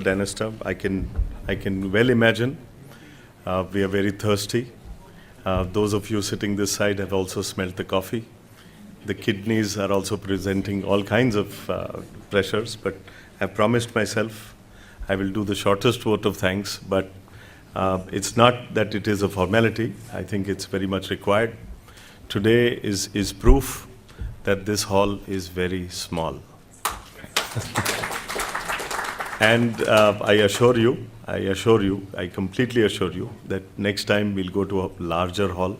Danister. I can well imagine. We are very thirsty. Those of you sitting this side have also smelt the coffee. The kidneys are also presenting all kinds of pressures, but I've promised myself I will do the shortest vote of thanks, but it's not that it is a formality. I think it's very much required. Today is proof that this hall is very small. And I completely assure you that next time we'll go to a larger hall,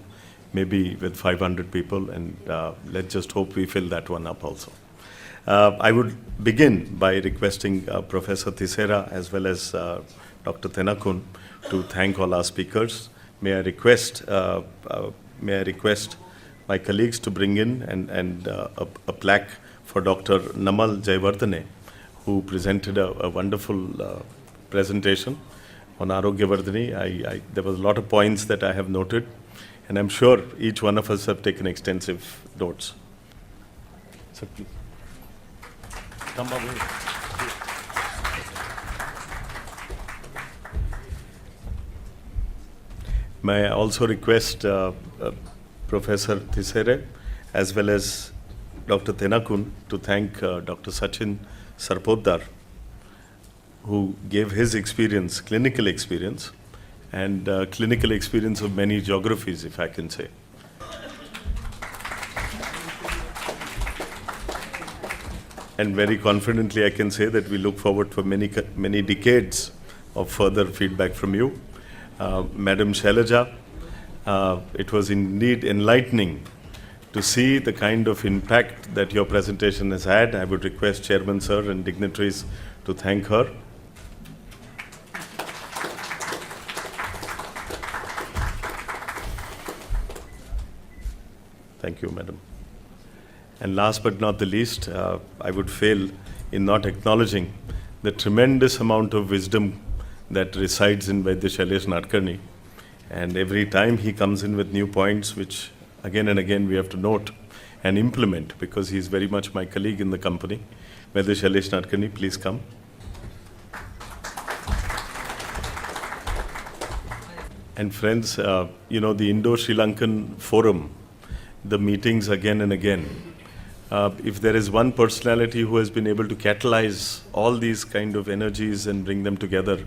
maybe with 500 people, and let's just hope we fill that one up also. I would begin by requesting Professor Thisera as well as Dr. Thenakun to thank all our speakers. May I request my colleagues to bring in a plaque for Dr. Namal Jayawardene, who presented a wonderful presentation on Arogyavardhani. There was a lot of points that I have noted, and I'm sure each one of us have taken extensive notes. So please, come away. May I also request Professor Thisere as well as Dr. Thenakun to thank Dr. Sachin Sarpotdar, who gave his experience, clinical experience, and clinical experience of many geographies, if I can say. And very confidently I can say that we look forward for many decades of further feedback from you. Madam Shailaja, it was indeed enlightening to see the kind of impact that your presentation has had. I would request Chairman Sir and dignitaries to thank her. Thank you, Madam. And last but not the least, I would fail in not acknowledging the tremendous amount of wisdom that resides in Vaidya Shailesh Nadkarni. And every time he comes in with new points, which again and again we have to note and implement, because he is very much my colleague in the company. Vaidya Shailesh Nadkarni, please come. And friends, the Indo Sri Lankan forum, the meetings again and again, if there is one personality who has been able to catalyze all these kind of energies and bring them together,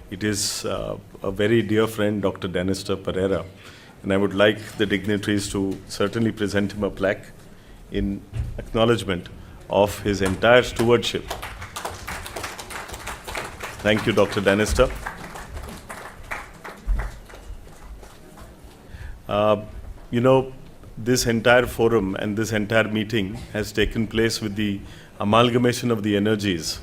it is a very dear friend, Dr. Danister Pereira. And I would like the dignitaries to certainly present him a plaque in acknowledgement of his entire stewardship. Thank you, Dr. Danister. This entire forum and this entire meeting has taken place with the amalgamation of the energies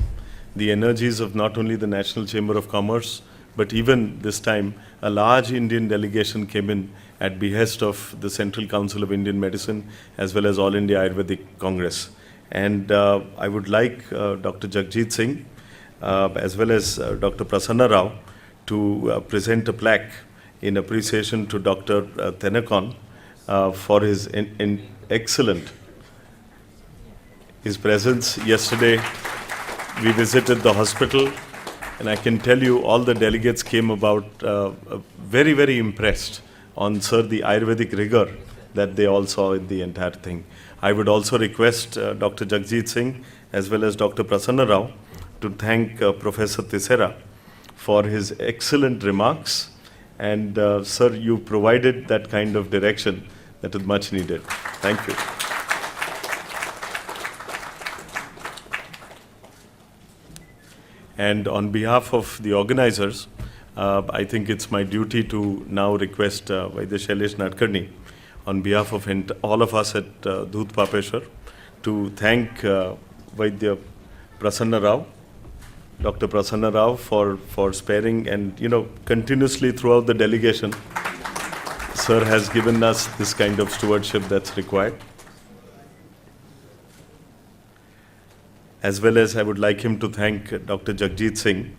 of not only the National Chamber of Commerce, but even this time a large Indian delegation came in at behest of the Central Council of Indian Medicine as well as All India Ayurvedic Congress. And I would like Dr. Jagjit Singh as well as Dr. Prasanna Rao to present a plaque in appreciation to Dr. Thenakun for his excellent presence. Yesterday we visited the hospital, and I can tell you all the delegates came about very, very impressed on, sir, the Ayurvedic rigor that they all saw in the entire thing. I would also request Dr. Jagjit Singh as well as Dr. Prasanna Rao to thank Professor Thisera for his excellent remarks. And sir, you provided that kind of direction that is much needed. Thank you. And on behalf of the organizers, I think it's my duty to now request Vaidya Shailesh Nadkarni, on behalf of all of us at Dhootapapeshwar, to thank Vaidya Prasanna Rao, Dr. Prasanna Rao for sparing and, continuously throughout the delegation, sir has given us this kind of stewardship that's required. As well as I would like him to thank Dr. Jagjit Singh.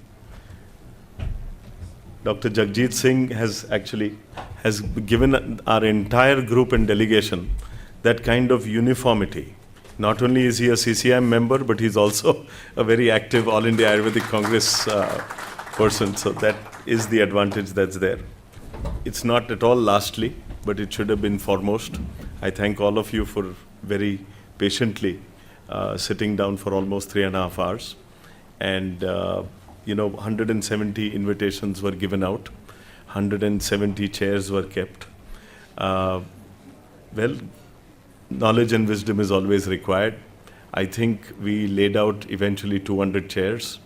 Dr. Jagjit Singh has given our entire group and delegation that kind of uniformity Not only is he a CCIM member, but he's also a very active All India Ayurvedic Congress person. So that is the advantage that's there. It's not at all lastly, but it should have been foremost. I thank all of you for very patiently sitting down for almost 3.5 hours. And, 170 invitations were given out. 170 chairs were kept. Knowledge and wisdom is always required. I think we laid out eventually 200 chairs,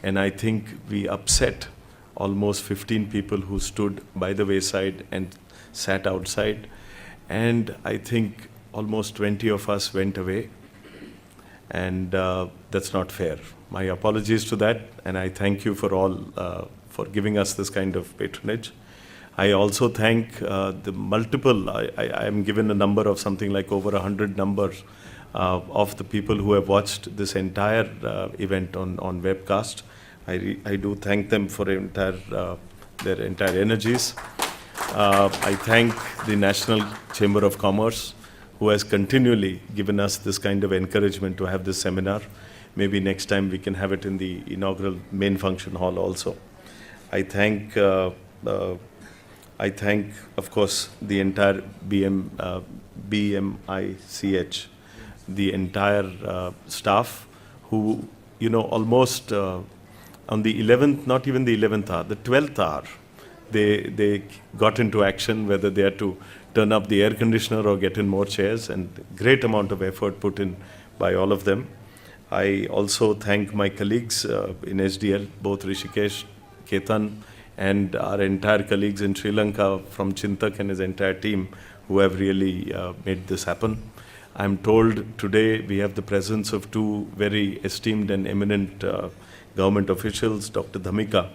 and I think we upset almost 15 people who stood by the wayside and sat outside. And I think almost 20 of us went away, and that's not fair. My apologies to that, and I thank you for all for giving us this kind of patronage. I also thank the multiple, I am given a number of something like over 100 numbers of the people who have watched this entire event on webcast. I do thank them for their entire energies. I thank the National Chamber of Commerce, who has continually given us this kind of encouragement to have this seminar. Maybe next time we can have it in the inaugural main function hall also. I thank, of course, the entire BMICH, the entire staff who, almost on the 11th, not even the 11th hour, the 12th hour, they got into action, whether they had to turn up the air conditioner or get in more chairs, and great amount of effort put in by all of them. I also thank my colleagues in SDL, both Rishikesh, Ketan, and our entire colleagues in Sri Lanka from Chintak and his entire team who have really made this happen. I'm told today we have the presence of two very esteemed and eminent government officials, Dr. Dhamika,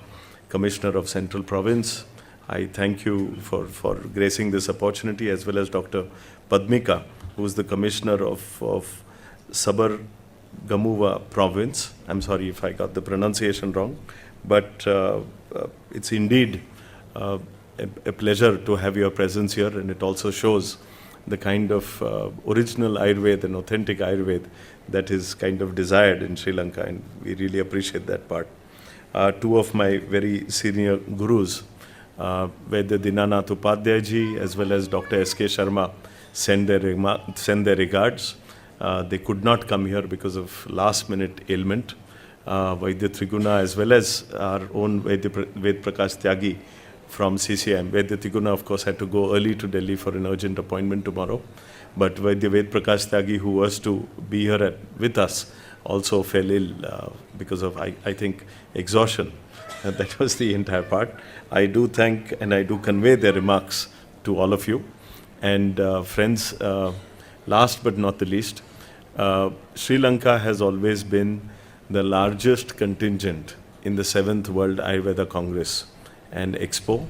Commissioner of Central Province. I thank you for gracing this opportunity, as well as Dr. Padmika, who is the Commissioner of Sabargamuva Province. I'm sorry if I got the pronunciation wrong, but it's indeed a pleasure to have your presence here, and it also shows the kind of original Ayurveda and authentic Ayurveda that is kind of desired in Sri Lanka, and we really appreciate that part. Two of my very senior gurus, Vaidya Dinanath Upadhyay ji as well as Dr. S.K. Sharma, send their regards. They could not come here because of last-minute ailment. Vaidya Triguna as well as our own Ved Prakash Tyagi from CCIM. Vaidya Triguna, of course, had to go early to Delhi for an urgent appointment tomorrow. But Vaidya Ved Prakash Tyagi, who was to be here with us, also fell ill because of, I think, exhaustion. That was the entire part. I do thank and I do convey their remarks to all of you. And friends, last but not the least, Sri Lanka has always been the largest contingent in the 7th World Ayurveda Congress and Expo.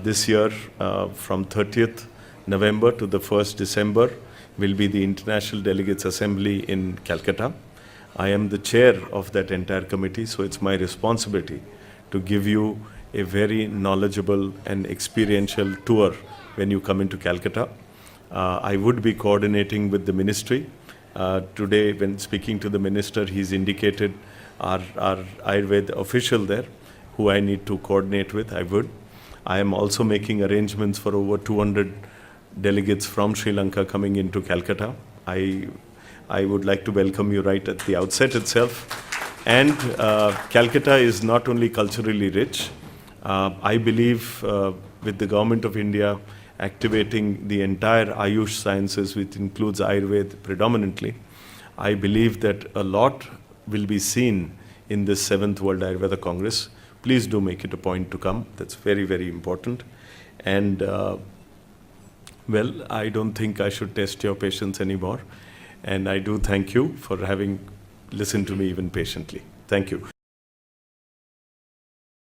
This year, from 30th November to the 1st December, will be the International Delegates Assembly in Calcutta. I am the chair of that entire committee, so it's my responsibility to give you a very knowledgeable and experiential tour when you come into Calcutta. I would be coordinating with the ministry. Today, when speaking to the minister, he's indicated our Ayurveda official there, who I need to coordinate with. I am also making arrangements for over 200 delegates from Sri Lanka coming into Calcutta. I would like to welcome you right at the outset itself. And Calcutta is not only culturally rich. I believe with the Government of India activating the entire Ayush sciences, which includes Ayurveda predominantly, I believe that a lot will be seen in this 7th World Ayurveda Congress. Please do make it a point to come. That's very, very important. And I don't think I should test your patience anymore. And I do thank you for having listened to me even patiently. Thank you.